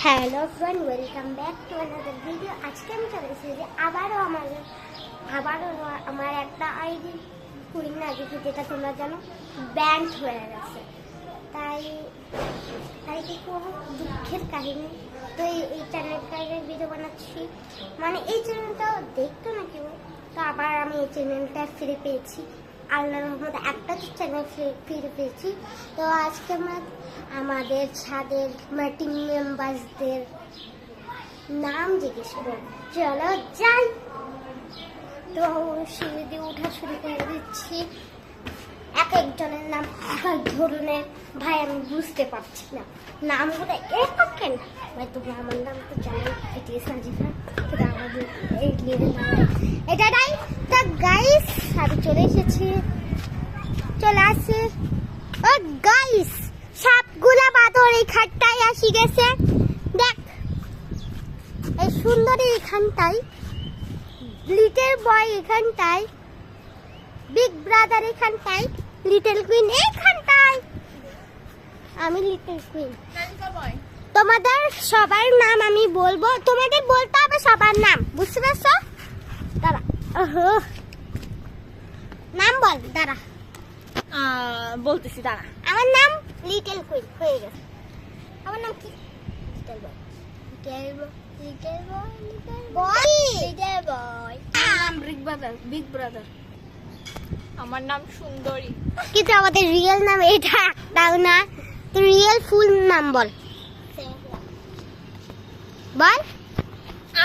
Hello friend, welcome back to another video. আজকে আমি চলে এসেছি যে আবারও আমার একটা আইডি কুইন না, যেটা তোমরা জানো ব্যান্ড হয়ে গেছে। তাই কি কোনো দুঃখের কাহিনী। তো এই চ্যানেলটার ভিডিও বানাচ্ছি, মানে এই চ্যানেলটা দেখতো না কেউ, তো আবার আমি এই চ্যানেলটা ফিরে পেয়েছি। আল্লাহর রহমতে একটা চ্যানেল ফিরে পেয়েছি। তো আজকে আমরা আমাদের ছাদের টিম মেম্বারসদের নাম জিজ্ঞেস করব। চলো যাই। তো সিঁড়ি দিয়ে উঠা শুরু করে দিচ্ছি। এক একজনের নাম এক এক ধরনের, ভাই আমি বুঝতে পারছি না নামগুলো এরকম কেন। ভাই তোমরা আমার নাম তো জানো, এটিএস নাজিফা। সেটা আমাদের এই লিডের নাম এটাই। তা গাইস আমি চলে এসেছি, চলে আসছে। ও গাইস, সবগুলা বাদর এইখানটায় আসি গেছে। দেখ এই সুন্দরী এখানটায়, লিটল বয় এখানটায়, বিগ ব্রাদার এখানটায়, লিটল কুইন এখানটায়, আমি লিটল কুইন। তোমাদের সবার নাম আমি বলবো, তোমাদের বলতে হবে সবার নাম, বুঝতে পারছো? দাঁড়া, নাম বল। দাঁড়া বলতেছি, দাঁড়া। আমার নাম লিটল কুইন হয়ে গেছে। আমার নাম কি? Little boy. Little boy. নাম বিগ ব্রাদার। আমার নাম সুন্দরী। কিন্তু আমাদের রিয়েল নাম এটা দাও না, তো রিয়েল ফুল নাম বল। বল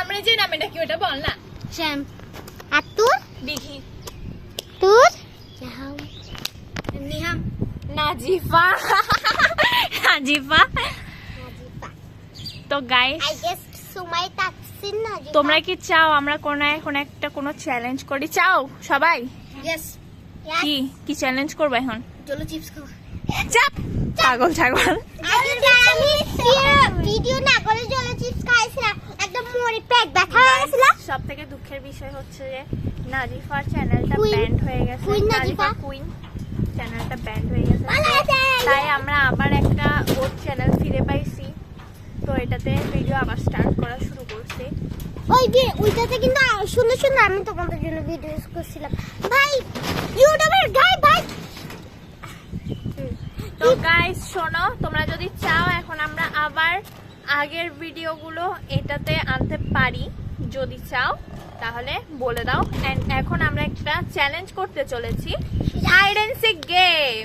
আমরা যে নাম, এটা কি ওটা বল না। শ্যাম। আর তোর? দেখি তোর নিহাম। নাজিফা। নাজিফা। তো গাইস, আই গেস সুমাই তাকসিন না। তোমরা কি চাও আমরা কোনো চ্যালেঞ্জ করি? চাও সবাই? ইয়েস। কি কি চ্যালেঞ্জ করবো এখন? চলো চিপস খাও। চাপ পাগল ছাগল। আমি ভিডিও না করে চলো চিপস খাইছিলাম, একদম মোরে পেট ব্যথা হয়ে গেছিল। সব থেকে দুঃখের বিষয় হচ্ছে যে নাজিফার চ্যানেলটা Queen. ব্যান্ড হয়ে গেছে। Queen নাজিফা নাজিফা। কুইন চ্যানেলটা ব্যান্ড হয়ে গেছে। ভালো আছে। তাই আমরা আবার একটা ওর চ্যানেল ফিরে পাইছি, তো এটাতে ভিডিও আবার স্টার্ট করা শুরু করছি। ওইটাতে কিন্তু সুন্দর সুন্দর আমি তোমাদের জন্য ভিডিও করছিলাম ভাই, ইউটিউবের ভাই। তো গাইস শোনো, তোমরা যদি চাও এখন আমরা আবার আগের ভিডিওগুলো এটাতে আনতে পারি। যদি চাও তাহলে বলে দাও। এন্ড এখন আমরা একটা চ্যালেঞ্জ করতে চলেছি, হাইড এন্ড সিক গেম।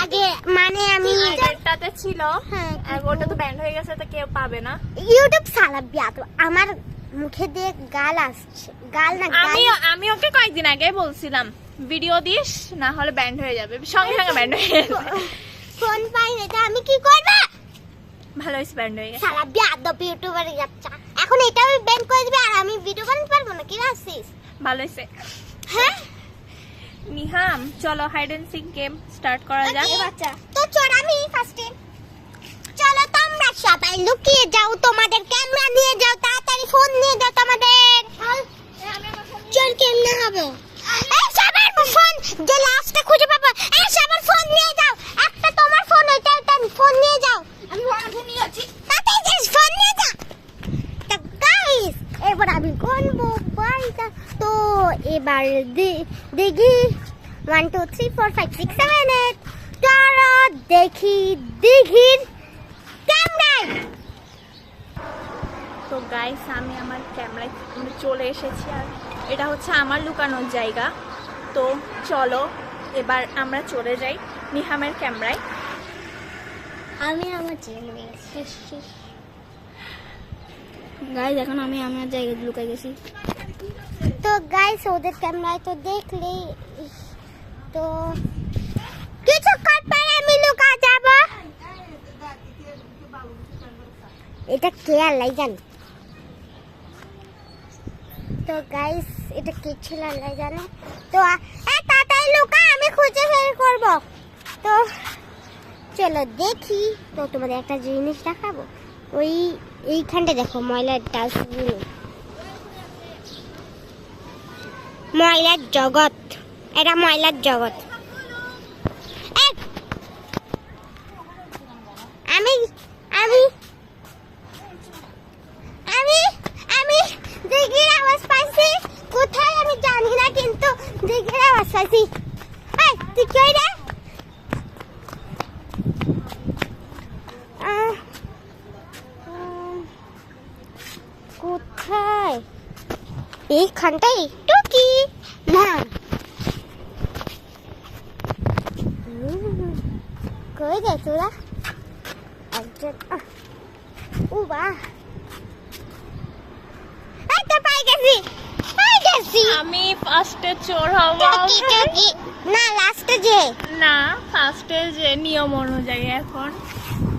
আগে মানে আমি এটাতে ছিল, হ্যাঁ, ওটা তো ব্যান্ড হয়ে গেছে, তো কেউ পাবে না। ইউটিউব সালা বিয়াত আমার মুখে দিয়ে গাল আসছে। গাল না আমি ওকে কয়েকদিন আগে বলছিলাম ভিডিও দিস, না হলে ব্যান্ড হয়ে যাবে। সঙ্গে সঙ্গে ব্যান্ড হয়ে গেছে। ফোন পাই না, এটা আমি কি করব? ভালো হয়েছে ব্যান্ড হয়ে গেছে। সালা বিয়াত ইউটিউবার বাচ্চা। এখন এটা আমি ব্যান করে দিবে আর আমি ভিডিও বানাতে পারবো না, কি ভাবছিস? ভালো হয়েছে। হ্যাঁ নিহাম, চলো hide and seek game start করা যাক। বাচ্চা তো চল আমি ফার্স্টে। চলো তোমরা সবাই লুকিয়ে যাও, তোমাদের ক্যামেরা নিয়ে যাও, তাড়াতাড়ি ফোন নিয়ে যাও তোমাদের। চল কেমনে হবে? এই সবার ফোন যে লাস্টে খুঁজে পাবো, এই সবার ফোন নিয়ে যাও। একটা তোমার ফোন, ওইটা ফোন নিয়ে যাও। আমি ফোন নিয়ে আছি। তাড়াতাড়ি যাস, ফোন নিয়ে যা। তো গাইস এবার আমি করবো বাইটা। তো এবার দেখি 1 2 3 4 5 6 7 8 তারা দেখি ক্যামেরায়। তো গাইস আমি আমার ক্যামেরায় চলে এসেছি, আর এটা হচ্ছে আমার লুকানোর জায়গা। তো চলো এবার আমরা চলে যাই নিহামের ক্যামেরায়। আমি আমার জায়গায় এসেছি গাইস, এখন আমি আমার জায়গায় লুকাই গেছি। তো গাইস ওদের ক্যামেরায় তো দেখলি, তো কিছুক্ষণ পরে আমি লুকা যাব। এটা কে আল্লাহ জানে। তো গাইস এটা কে ছিল আল্লাহ জানে। তো তাড়াতাড়ি লুকা, আমি খুঁজে বের করব। তো চলো দেখি। তো তোমাদের একটা জিনিস দেখাবো, এইখানটা দেখো ময়লার ডাস্টবিন, ময়লার জগৎ, এটা ময়লার জগৎ। আমি এখানটাই একটু কি না কই রে তোরা একজন ও বাহ এই তো পাই গেছি আমি ফার্স্টে চোর হব টুকি না লাস্টে যে না ফার্স্টে যে নিয়ম অনুযায়ী এখন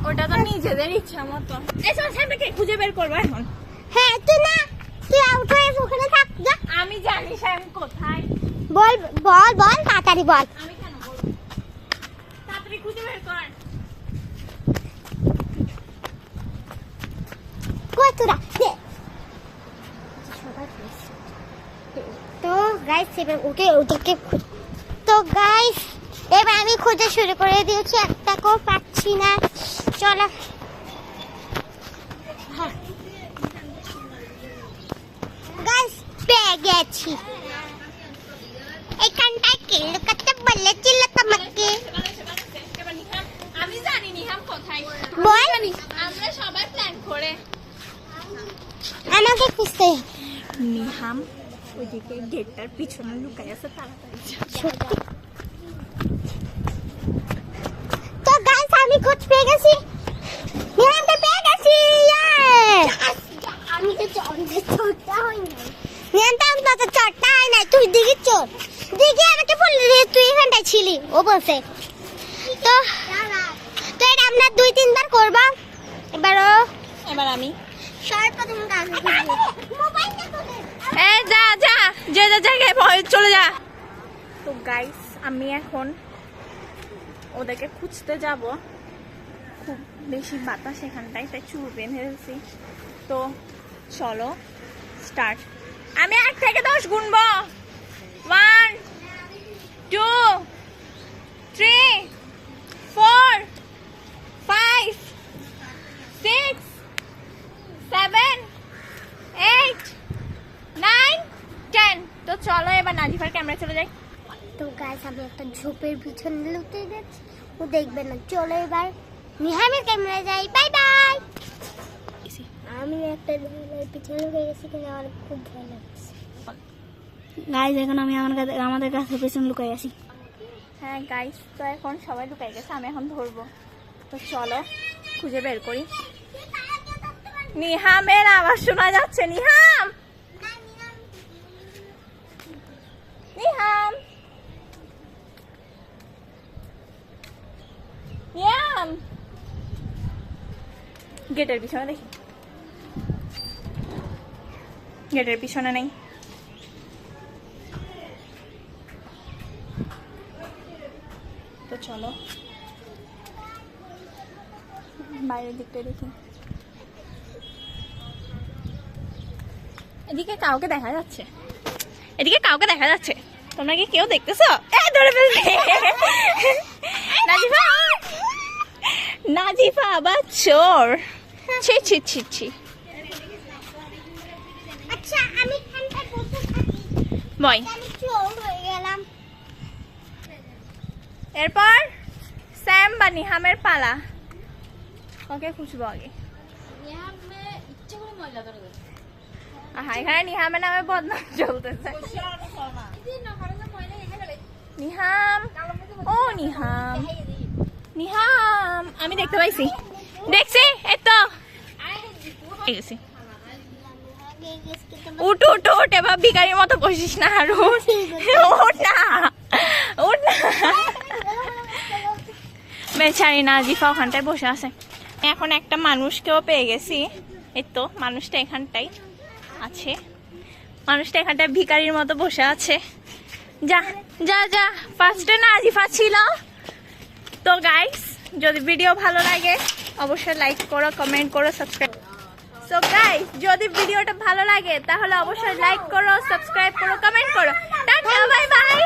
ওটা তো নিজেদের ইচ্ছা মতো এসব সামনে খুঁজে বের করবো এখন হ্যাঁ তুই আউট হয়ে ওখানে থাক যা আমি জানি স্যাম কোথায় বল বল বল তাড়াতাড়ি বল আমি কেন বলবো তাড়াতাড়ি খুঁজে বের কর কই তোরা তো গাইস এবার ওদেরকে তো গাইস এবার আমি খোঁজা শুরু করে দিয়েছি একটাকেও পাচ্ছি না চলো গাইস পেয়ে গেছি এখানটায় কে লুকাতে বলেছিল তোমাকে আমি জানি নিহাম কোথায় বল আমরা সবাই প্ল্যান করে আমাকে খুঁজতে নিহাম ওইদিকে গেটটার পিছনে লুকাই আছে তাড়াতাড়ি সত্যি তো গাইস আমি খোঁজ পেয়ে গেছি নিহামকে পেয়ে গেছি আমি তো চোরটা হই না নিহামটা তো চোরটা হয় না তুই দিকে চোর দিকে আমাকে বললি তুই এখানটায় ছিলি ও বলছে তো তো এটা আমরা 2-3 বার করবা এবার আমি সর্বপ্রথম গান মোবাইলটা তোদের এ যা যা যে যে জায়গায় চলে যা তো গাইস আমি এখন ওদেরকে খুঁজতে যাব খুব বেশি বাতাস এখানটায় তাই চুল বেঁধে ফেলছি তো চলো স্টার্ট আমি 1 থেকে 10 গুনবো 1 2 3 4 5 6 7 8 9 10 তো চলো এবার নাজিফার ক্যামেরা চলে যাই তো গাইস আমি একটা ঝোপের পিছনে লুকিয়ে গেছি ও দেখবে না চলো এবার নিহামের ক্যামেরা যাই বাই বাই আমি একটা পিছনে লুকিয়ে গেছি কিন্তু আমার খুব ভয় লাগছে গাইস এখন আমি আমাদের কাছে পিছনে লুকিয়ে আছি হ্যাঁ গাইস তো এখন সবাই লুকাই গেছে আমি এখন ধরবো তো চলো খুঁজে বের করি নিহামের আওয়াজ শোনা যাচ্ছে নিহাম নিহাম নিহাম গেটের পিছনে দেখি গেটের পিছনে নেই তো চলো বাইরের দিকটা দেখি এদিকে কাউকে দেখা যাচ্ছে তোমরা কি কেউ দেখতেছো ধরে ফেলছে নাজিফা আবার চোর ছি ছি ছি ছি আচ্ছা আমি এখানটায় বসে থাকি বয় আমি চোর হয়ে গেলাম এরপর স্যাম বা নিহামের পালা ওকে খুঁজবো আগে এখানে নিহামের নামে বদনাম চলতেছে নিহাম ও নিহাম নিহাম আমি দেখতে পাইছি দেখছি এতো উঠ উঠ উঠ এবার ভিখারির মতো বসিস না আর উঠ না বেচারি নাজিফা ওখানটায় বসে আছে এখন একটা মানুষকেও পেয়ে গেছি এই তো মানুষটা এখানটাই আছে মানুষটা এখানটায় ভিখারির মতো বসে আছে যা যা যা ফার্স্টে নাজিফা ছিল তো গাইস যদি ভিডিও ভালো লাগে অবশ্যই লাইক করো কমেন্ট করো সাবস্ক্রাইব সো গাইস যদি ভিডিওটা ভালো লাগে তাহলে অবশ্যই লাইক করো সাবস্ক্রাইব করো কমেন্ট করো টাটা বাই বাই